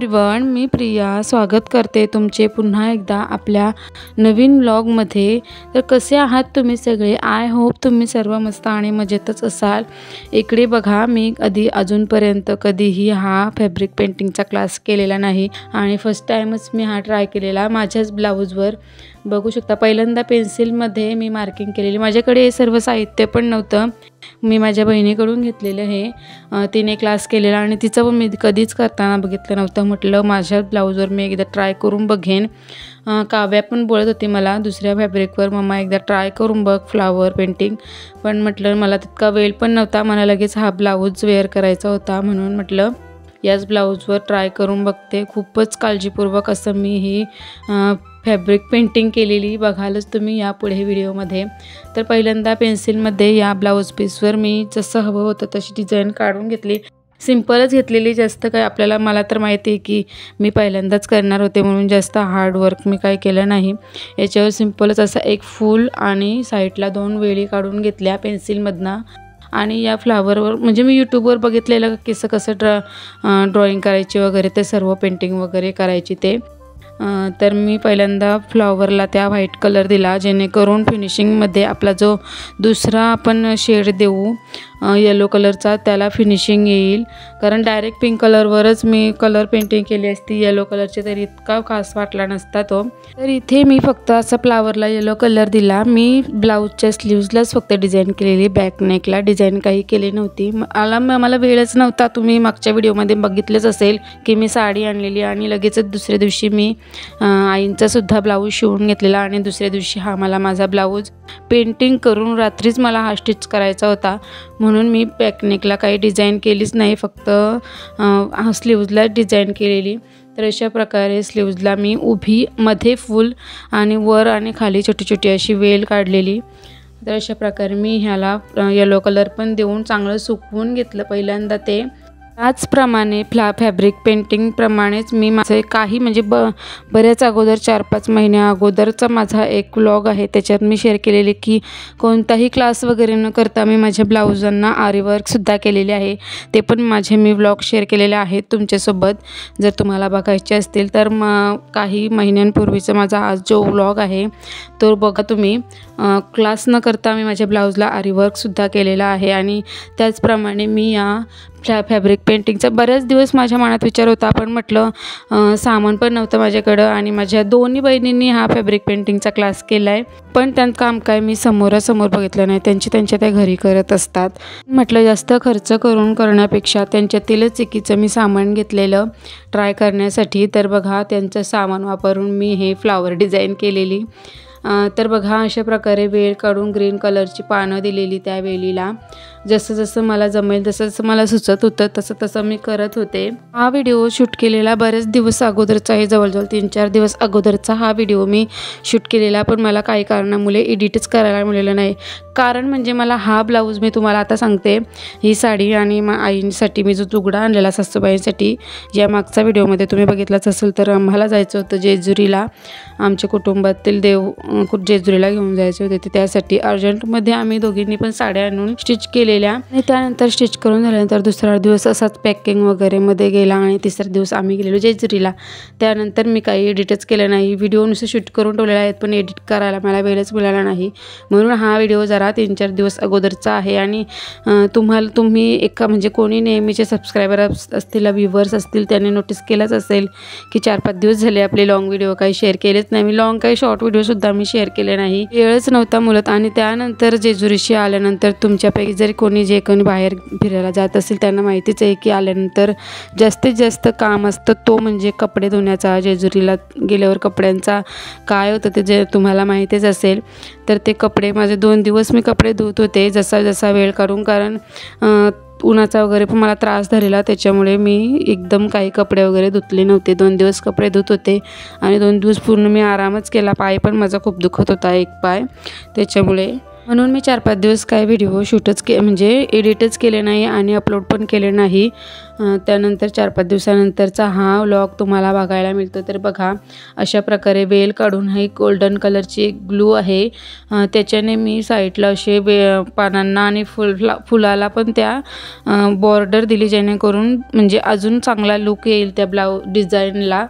Everyone, मी प्रिया स्वागत करते तुमचे पुन्हा एकदा आपल्या नवीन व्लॉगमध्ये। तर कसे आहात तुम्ही सगळे? आय होप तुम्ही सर्व मस्त आणि मजेतच असाल। इकडे बघा, मी अजूनपर्यंत कधीही हा फॅब्रिक पेंटिंगचा क्लास केलेला नाही आणि फर्स्ट टाइमच मी हा ट्राय केलेला माझ्याच ब्लाऊजवर। बघू शकता, पहिल्यांदा पेन्सिलमध्ये मी मार्किंग केलेली। माझ्याकडे हे सर्व साहित्य पण नव्हतं, मी माझ्या बहिणीकडून घेतलेलं हे। तिने क्लास केलेला आणि तिचं पण मी कधीच करताना बघितलं नव्हतं। म्हटलं माझ्या ब्लाऊजवर मी एकदा ट्राय करून बघेन। काव्या पण बोलत होती मला दुसऱ्या फॅब्रिकवर, मम्मा एकदा ट्राय करून बघ फ्लावर पेंटिंग, पण म्हटलं मला तितका वेळ पण नव्हता, मला लगेच हा ब्लाऊज वेअर करायचा होता, म्हणून म्हटलं याच ब्लाऊजवर ट्राय करून बघते। खूपच काळजीपूर्वक असं मी ही फॅब्रिक पेंटिंग केलेली बघालच तुम्ही यापुढे व्हिडिओमध्ये। तर पहिल्यांदा पेन्सिलमध्ये या ब्लाऊज पीसवर मी जसं हवं होतं तशी डिझाईन काढून घेतली। सिंपलच घेतलेली, जास्त काय आपल्याला, मला तर माहिती आहे की मी पहिल्यांदाच करणार होते म्हणून जास्त हार्ड वर्क मी काय केलं नाही। याच्यावर सिंपलच असा एक फूल आणि साईडला 2 वेळी काढून घेतल्या पेन्सिलमधनं। आणि या फ्लावरवर म्हणजे मी यूट्यूबवर बघितलेलं कसं ड्रॉइंग करायची वगैरे, ते सर्व पेंटिंग वगैरे करायची ते। तर मी पहिल्यांदा फ्लॉवरला त्या व्हाईट कलर दिला, जेणेकरून फिनिशिंगमध्ये आपला जो दुसरा आपण शेड देऊ येलो कलरचा त्याला फिनिशिंग येईल। कारण डायरेक्ट पिंक कलरवरच मी कलर पेंटिंग केली असती येलो कलरची तर इतका खास वाटला नसता तो। तर इथे मी फक्त असं फ्लावरला येलो कलर दिला। मी ब्लाऊजच्या स्लीव्जलाच फक्त डिझाईन केलेली, बॅक नेकला डिझाईन काही केली नव्हती। मला वेळच नव्हता, तुम्ही मागच्या व्हिडिओमध्ये बघितलंच असेल की मी साडी आणलेली आणि लगेचच दुसऱ्या दिवशी मी आईंचा सुद्धा ब्लाऊज शिवून घेतलेला आणि दुसऱ्या दिवशी हा माझा ब्लाऊज पेंटिंग करून रात्रीच मला हा स्टिच करायचा होता, म्हणून मी बॅकनेकला काही डिझाईन केलीच नाही, फक्त स्लीव्जला डिझाईन केलेली। तर अशा प्रकारे स्लीव्जला मी उभी मध्ये फुल आणि वर आणि खाली छोटी छोटी अशी वेल काढलेली। तर अशा प्रकारे मी ह्याला येलो कलर पण देऊन चांगलं सुकवून घेतलं पहिल्यांदा ते। त्याचप्रमाणे फॅब्रिक पेंटिंगप्रमाणेच मी माझे काही म्हणजे बऱ्याच अगोदर 4-5 महिन्या अगोदरचा माझा एक व्लॉग आहे, त्याच्यात मी शेअर केलेले की कोणताही क्लास वगैरे न करता मी माझ्या ब्लाऊजांना आरी वर्कसुद्धा केलेले आहे। ते पण माझे मी व्लॉग शेअर केलेले आहेत तुमच्यासोबत, जर तुम्हाला बघायचे असतील तर काही महिन्यांपूर्वीचा माझा आज जो व्लॉग आहे तो बघा तुम्ही। क्लास न करता मी माझ्या ब्लाऊजला आरी वर्कसुद्धा केलेला आहे। आणि त्याचप्रमाणे मी या फॅब्रिक पेंटिंगचा बऱ्याच दिवस माझ्या मनात विचार होता, पण म्हटलं सामान पण नव्हतं माझ्याकडं आणि माझ्या दोन्ही बहिणींनी हा फॅब्रिक पेंटिंगचा क्लास केला आहे, पण त्यांचं काम काय मी समोरासमोर बघितलं नाही, त्यांच्या त्या घरी करत असतात। म्हटलं जास्त खर्च करून करण्यापेक्षा त्यांच्यातीलच एकीचं मी सामान घेतलेलं ट्राय करण्यासाठी। तर बघा, त्यांचं सामान वापरून मी हे फ्लावर डिझाईन केलेली। तर बघा, अशा प्रकारे वेळ काढून ग्रीन कलरची पानं दिलेली त्या वेलीला। जसं मला जमेल जसं मला सुचत होतं तसं मी करत होते। हा व्हिडिओ शूट केलेला बरेच दिवस अगोदरचा आहे, जवळजवळ 3-4 दिवस अगोदरचा हा व्हिडिओ मी शूट केलेला, पण मला काही कारणामुळे एडिटच करायला मिळालं नाही। कारण म्हणजे मला हा ब्लाऊज, मी तुम्हाला आता सांगते, ही साडी आणि आईंसाठी मी जो तुगडा आणलेला सासूबाईंसाठी, या मागचा व्हिडिओमध्ये तुम्ही बघितलाच असेल, तर आम्हाला जायचं होतं जेजुरीला, आमच्या कुटुंबातील देव जेजुरीला घेऊन जायचे होते, ते त्यासाठी अर्जंटमध्ये आम्ही दोघींनी पण साड्या आणून स्टिच केलेल्या। आणि त्यानंतर स्टिच करून झाल्यानंतर दुसरा दिवस असाच पॅकिंग वगैरे मध्ये गेला आणि तिसरा दिवस आम्ही गेलेलो जेजुरीला। त्यानंतर मी काही एडिटच केलं नाही, व्हिडिओ नुसतं शूट करून ठेवलेला आहेत, पण एडिट करायला मला वेळच मिळाला नाही, म्हणून हा व्हिडिओ जरा 3-4 दिवस अगोदरचा आहे। आणि तुम्ही एका म्हणजे कोणी नेहमीचे सबस्क्रायबर असतील, व्ह्यूवर्स असतील, त्यांनी नोटीस केलंच असेल की 4-5 दिवस झाले आपले लॉंग व्हिडिओ काही शेअर केलेच नाही। मी लॉंग काही शॉर्ट व्हिडिओसुद्धा मी शेअर केले नाही, वेळच नव्हता मुळात। आणि त्यानंतर जेजुरीशी आल्यानंतर तुमच्यापैकी जर कोणी बाहेर फिरायला जात असेल त्यांना माहितीच आहे की आल्यानंतर जास्तीत जास्त काम असतं तो म्हणजे कपडे धुण्याचा। जेजुरीला गेल्यावर कपड्यांचा काय होतं ते जे तुम्हाला माहितीच असेल। तर ते कपडे माझे 2 दिवस मी कपडे धुत होते जसा वेळ काढून, कारण उन्हाचा वगैरे पण मला त्रास झालेला, त्याच्यामुळे मी एकदम काही कपडे वगैरे धुतले नव्हते। 2 दिवस कपडे धुत होते आणि 2 दिवस पूर्ण मी आरामच केला। पाय पण माझा खूप दुखत होता, एक पाय, त्याच्यामुळे म्हणून मी 4-5 दिवस काय व्हिडिओ शूटच म्हणजे एडिटच केले नाही आणि अपलोड पण केले नाही। त्यानंतर 4-5 दिवसानंतरचा हा व्लॉग तुम्हाला बघायला मिळतो। तर बघा अशा प्रकारे वेल काढून ही गोल्डन कलरची एक ग्लू आहे, त्याच्याने मी साईडला असे पानांना आणि फुलाला पण त्या बॉर्डर दिली, जेणेकरून म्हणजे अजून चांगला लुक येईल त्या डिझाईनला।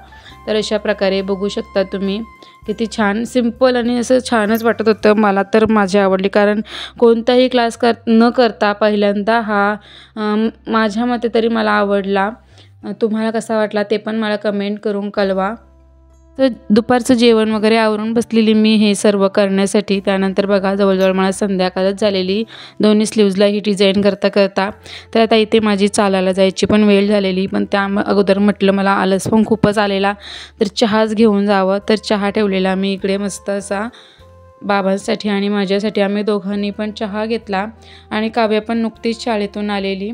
तर अशा प्रकारे बघू शकता तुम्ही किती छान सिंपल आणि असं छानच वाटत होतं। मला तर माझी आवडली, कारण कोणताही क्लास न करता पहिल्यांदा हा माझ्या मते तरी मला आवडला। तुम्हाला कसा वाटला ते पण मला कमेंट करून कळवा। तर दुपारचं जेवण वगैरे आवरून बसलेली मी हे सर्व करण्यासाठी। त्यानंतर बघा जवळजवळ मला संध्याकाळच झालेली, दोन्ही स्लीव्जला ही डिझाईन करता करता। तर आता इथे माझी चालायला जायची पण वेळ झालेली, पण त्या अगोदर म्हटलं मला आलस पण खूपच आलेला, तर चहाच घेऊन जावं। तर चहा ठेवलेला मी इकडे मस्त असा बाबांसाठी आणि माझ्यासाठी। आम्ही दोघांनी पण चहा घेतला आणि काव्या पण नुकतीच शाळेतून आलेली,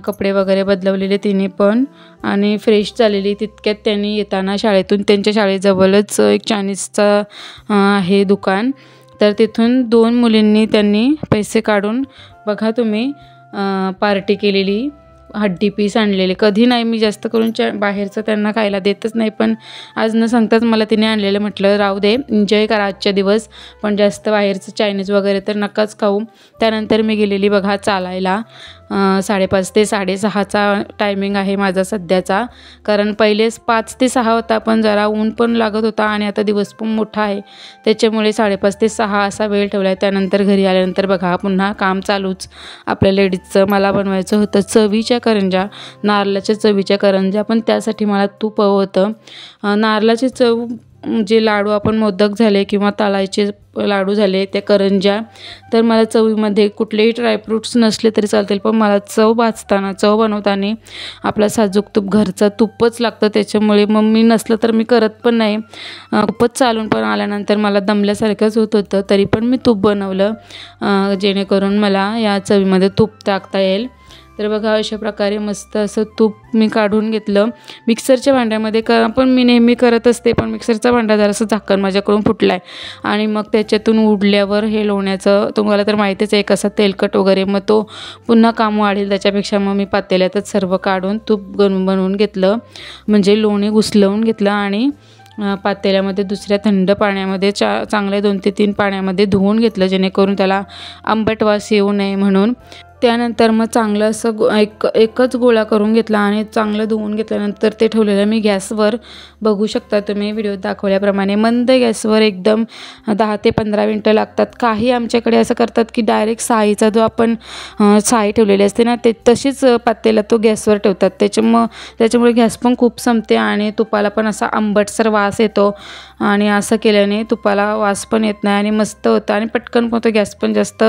कपडे वगैरे बदलवलेले तिने पण आणि फ्रेश झालेली। तितक्यात त्यांनी येताना शाळेतून त्यांच्या शाळेजवळच एक चायनीजचा आहे दुकान, तर तिथून 2 मुलींनी त्यांनी पैसे काढून बघा तुम्ही पार्टी केलेली। हड्डी पीस आणलेले, कधी नाही मी जास्त करून बाहेरचं त्यांना खायला देतच नाही, पण आज न सांगताच मला तिने आणलेलं। म्हटलं राहू दे, एन्जॉय करा आजच्या दिवस, पण जास्त बाहेरचं चायनीज वगैरे तर नकाच खाऊ। त्यानंतर मी गेलेली बघा चालायला। 5:30 ते 6:30चा टायमिंग आहे माझा सध्याचा, कारण पहिलेच 5 ते 6 होता, पण जरा ऊन पण लागत होता आणि आता दिवस पण मोठा आहे, त्याच्यामुळे 5:30 ते 6 असा वेळ ठेवला आहे। त्यानंतर घरी आल्यानंतर बघा पुन्हा काम चालूच आपल्या लेडीजचं। मला बनवायचं होतं चवीच्या करंजा, नारळाच्या चवीच्या करंजा, पण त्यासाठी मला तूप हवं होतं। नारळाची चव जे लाडू आपण मोदक झाले किंवा ताळाचे लाडू झाले, त्या करंजा, तर मला चवीमध्ये कुठलेही ड्रायफ्रूट्स नसले तरी चालतील, पण मला चव बनवताना आपला साजूक तूप घरचं तूपच लागतं। त्याच्यामुळे मग मी नसलं तर मी करत पण नाही। खूपच चालून पण आल्यानंतर मला दमल्यासारखंच होत होतं, तरी पण मी तूप बनवलं, जेणेकरून मला या चवीमध्ये तूप टाकता येईल। तर बघा अशा प्रकारे मस्त असं तूप मी काढून घेतलं मिक्सरच्या भांड्यामध्ये। पण मी नेहमी करत असते, पण मिक्सरचा भांडा जरासं झाकण माझ्याकडून फुटला आहे आणि मग त्याच्यातून उडल्यावर हे लोण्याचं तुम्हाला तर माहितीच आहे कसं तेलकट वगैरे, मग तो पुन्हा काम वाढेल त्याच्यापेक्षा मग मी पातेल्यातच सर्व काढून तूप बनवून घेतलं, म्हणजे लोणी घुसलवून घेतलं आणि पातेल्यामध्ये दुसऱ्या थंड पाण्यामध्ये चांगले 2 ते 3 पाण्यामध्ये धुवून घेतलं, जेणेकरून त्याला आंबट वास येऊ नये म्हणून। त्यानंतर मग चांगलं असं एकच गोळा करून घेतला आणि चांगलं धुवून घेतल्यानंतर ते ठेवलेलं मी गॅसवर। बघू शकता तुम्ही व्हिडिओ दाखवल्याप्रमाणे मंद गॅसवर एकदम 10 ते 15 मिनटं लागतात। काही आमच्याकडे असं करतात की डायरेक्ट साईचा जो आपण साई ठेवलेली असते ना, ते तशीच पातेला तो गॅसवर ठेवतात, त्याच्यामुळे गॅस पण खूप संपते आणि तुपाला पण असा आंबटसर वास येतो, आणि असं केल्याने तुपाला वास पण येत नाही आणि मस्त होतं आणि पटकन होतं, गॅस पण जास्त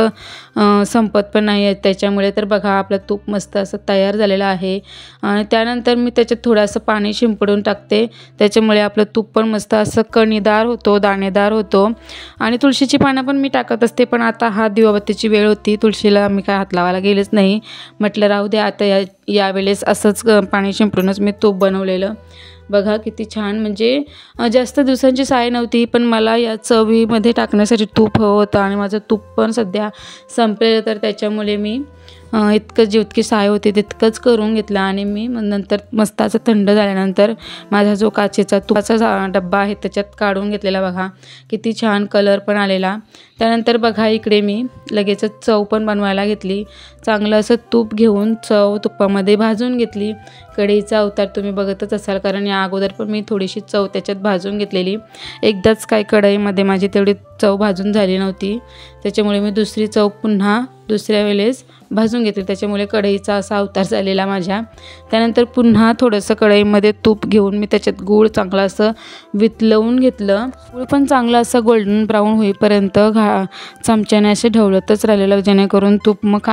संपत पण नाही आहे त्याच्यामुळे। तर बघा आपलं तूप मस्त असं तयार झालेलं आहे आणि त्यानंतर मी त्याच्यात थोडंसं पाणी शिंपडून टाकते, त्याच्यामुळे आपलं तूप पण मस्त असं कणीदार होतो, दाणेदार होतो। आणि तुळशीची पानं पण मी टाकत असते, पण आता हा दिवाबत्तीची वेळ होती, तुळशीला मी काय हात लावायला गेलेच नाही, म्हटलं राहू दे आता यावेळेस असंच पाणी शिंपडूनच मी तूप बनवलेलं। बघा किती छान, म्हणजे जास्त दिवसांची साय नव्हती, पण मला या चवीमध्ये टाकण्यासाठी तूप हवं होतं आणि माझं तूप पण सध्या संपलेलं, तर त्याच्यामुळे मी जितकी साय होती तितकंच करून घेतलं आणि मी नंतर मस्त असं थंड झाल्यानंतर माझा जो काचेचा तुपाचा डब्बा आहे त्याच्यात काढून घेतलेला। बघा किती छान कलर पण आलेला। त्यानंतर बघा इकडे मी लगेचच चव पण बनवायला घेतली, चांगलं असं तूप घेऊन चव तुपामध्ये भाजून घेतली। कढईचा अवतार तुम्ही बघतच असाल, कारण या अगोदर पण मी थोडीशी चव त्याच्यात भाजून घेतलेली, एकदाच काय कढईमध्ये माझी तेवढी चव भाजून झाली नव्हती, त्याच्यामुळे मी दुसरी चव पुन्हा दुसऱ्या वेळेस भाजून घेतली, त्याच्यामुळे कढईचा असा अवतार झालेला माझ्या। त्यानंतर पुन्हा थोडंसं कढईमध्ये तूप घेऊन मी त्याच्यात गूळ चांगलं असं वितळवून घेतलं, गूळ पण चांगलं असं गोल्डन ब्राऊन होईपर्यंत चमच्याने असे ढवळतच राहिलेलं, जेणेकरून तूप मग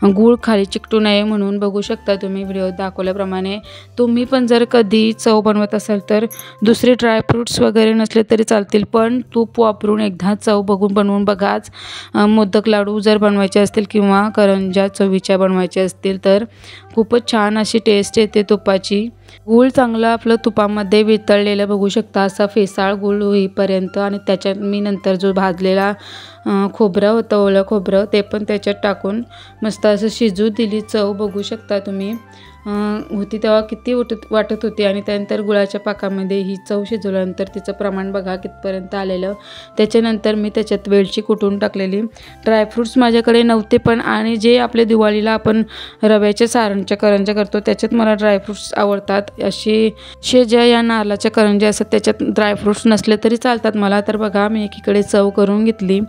गूळ खाली चिकटू नये म्हणून। बघू शकता तुम्ही व्हिडिओ दाखवल्याप्रमाणे। तुम्ही पण जर कधी चव बनवत असाल तर दुसरे ड्रायफ्रूट्स वगैरे नसले तरी चालतील, पण तूप वापरून एकदा चव बनवून बघाच। मोदक लाडू जर बनवायचे असतील किंवा करंजा चवीच्या बनवायचे असतील तर खूपच छान अशी टेस्ट येते तुपाची। गूळ चांगलं आपलं तुपामध्ये वितळलेलं बघू शकता, असा फेसाळ गूळ होईपर्यंत। आणि त्याच्यात मी नंतर जो भाजलेला खोबरं होतं, ओलं खोबरं, ते पण त्याच्यात टाकून मस्त असं शिजू दिली। चव बघू शकता तुम्ही होती तेव्हा किती वाटत होती। आणि त्यानंतर गुळाच्या पाकामध्ये ही चव शिजवल्यानंतर तिचं प्रमाण बघा कितपर्यंत आलेलं। त्याच्यानंतर मी त्याच्यात वेलची कुटून टाकलेली। ड्रायफ्रूट्स माझ्याकडे नव्हते पण, आणि जे आपले दिवाळीला आपण रव्याच्या सारणच्या करंज्या करतो त्याच्यात मला ड्रायफ्रूट्स आवडतात। असे ज्या या नारळाच्या करंज्या असतात त्याच्यात ड्रायफ्रूट्स नसले तरी चालतात मला। तर बघा मी एकीकडे चव करून घेतली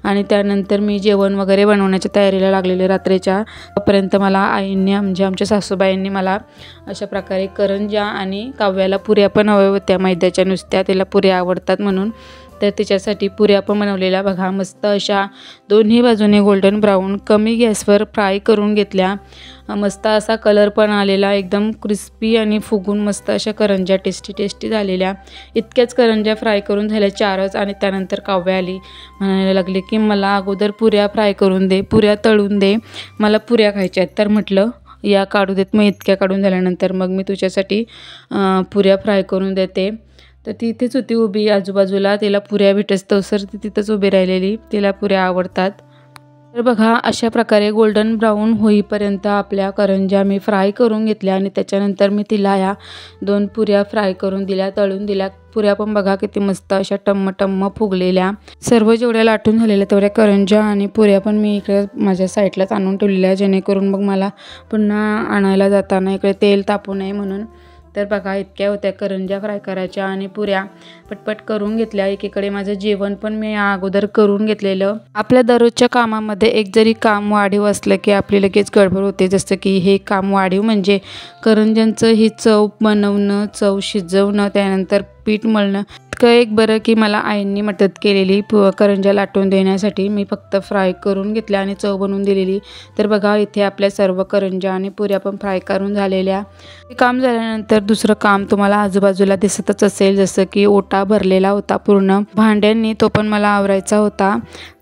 आणि त्यानंतर मी जेवण वगैरे बनवण्याच्या तयारीला लागलेले रात्रीच्या। तोपर्यंत मला आईंनी म्हणजे आमच्या सासूबाईंनी मला अशा प्रकारे करंज्या आणि काव्याला पुऱ्या पण हव्या होत्या मैद्याच्या नुसत्या, तिला पुऱ्या आवडतात म्हणून। तर तिच्यासाठी पुऱ्या पण बनवलेल्या बघा, मस्त अशा दोन्ही बाजूने गोल्डन ब्राऊन कमी गॅसवर फ्राय करून घेतल्या। मस्त असा कलर पण आलेला, एकदम क्रिस्पी आणि फुगून मस्त अशा करंज्या टेस्टी झालेल्या। इतक्याच करंज्या फ्राय करून झाल्या 4च। आणि त्यानंतर काव्या आली, म्हणायला लागले की मला अगोदर पुऱ्या फ्राय करून दे, पुऱ्या तळून दे, मला पुऱ्या खायच्या आहेत। तर म्हटलं या काढू देत, मग इतक्या काढून झाल्यानंतर मग मी तुझ्यासाठी पुऱ्या फ्राय करून देते। तर ती इथेच होती उभी आजूबाजूला, तिला पुऱ्या भेटस्तोवर ती तिथंच उभी राहिलेली, तिला पुऱ्या आवडतात। तर बघा अशा प्रकारे गोल्डन ब्राऊन होईपर्यंत आपल्या करंज्या मी फ्राय करून घेतल्या। आणि त्याच्यानंतर मी तिला या 2 पुऱ्या फ्राय करून दिल्या, तळून दिल्या। पुऱ्या पण बघा किती मस्त अशा टम्म फुगलेल्या। सर्व जेवढ्या लाटून झालेल्या तेवढ्या करंज्या आणि पुऱ्या पण मी इकडे माझ्या साईडलाच आणून ठेवलेल्या, जेणेकरून मग मला पुन्हा आणायला जाताना इकडे तेल तापू नये म्हणून। तर बघा इतक्या होत्या करंज्या फ्राय करायच्या आणि पुऱ्या पटपट करून घेतल्या। एकीकडे माझं जेवण पण मी अगोदर करून घेतलेलं। आपल्या दररोजच्या कामामध्ये एक जरी काम वाढीव असलं की आपली लगेच गडबड होते, जसं की हे काम वाढीव म्हणजे करंज्यांचं ही चव बनवणं, चव शिजवणं, त्यानंतर पीठ मळणं। इतकं एक बरं की मला आईंनी मदत केलेली करंज्या लाटून देण्यासाठी, मी फक्त फ्राय करून घेतल्या आणि चव बनवून दिलेली। तर बघा इथे आपल्या सर्व करंज्या आणि पुऱ्या पण फ्राय करून झालेल्या। हे काम झाल्यानंतर दुसरं काम तुम्हाला आजूबाजूला दिसतच असेल, जसं की ओटा भरलेला होता पूर्ण भांड्यांनी, तो पण मला आवरायचा होता।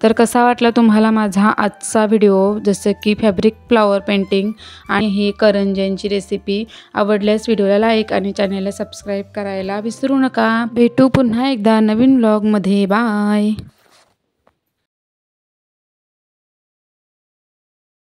तर कसा वाटला तुम्हाला माझा आजचा व्हिडिओ, जसं की फॅब्रिक फ्लॉवर पेंटिंग आणि ही करंज्यांची रेसिपी? आवडल्यास व्हिडिओला लाईक आणि चॅनलला सबस्क्राईब करायला विसरू नका। भेटू पुन्हा एकदा नवीन व्लॉगमध्ये, बाय।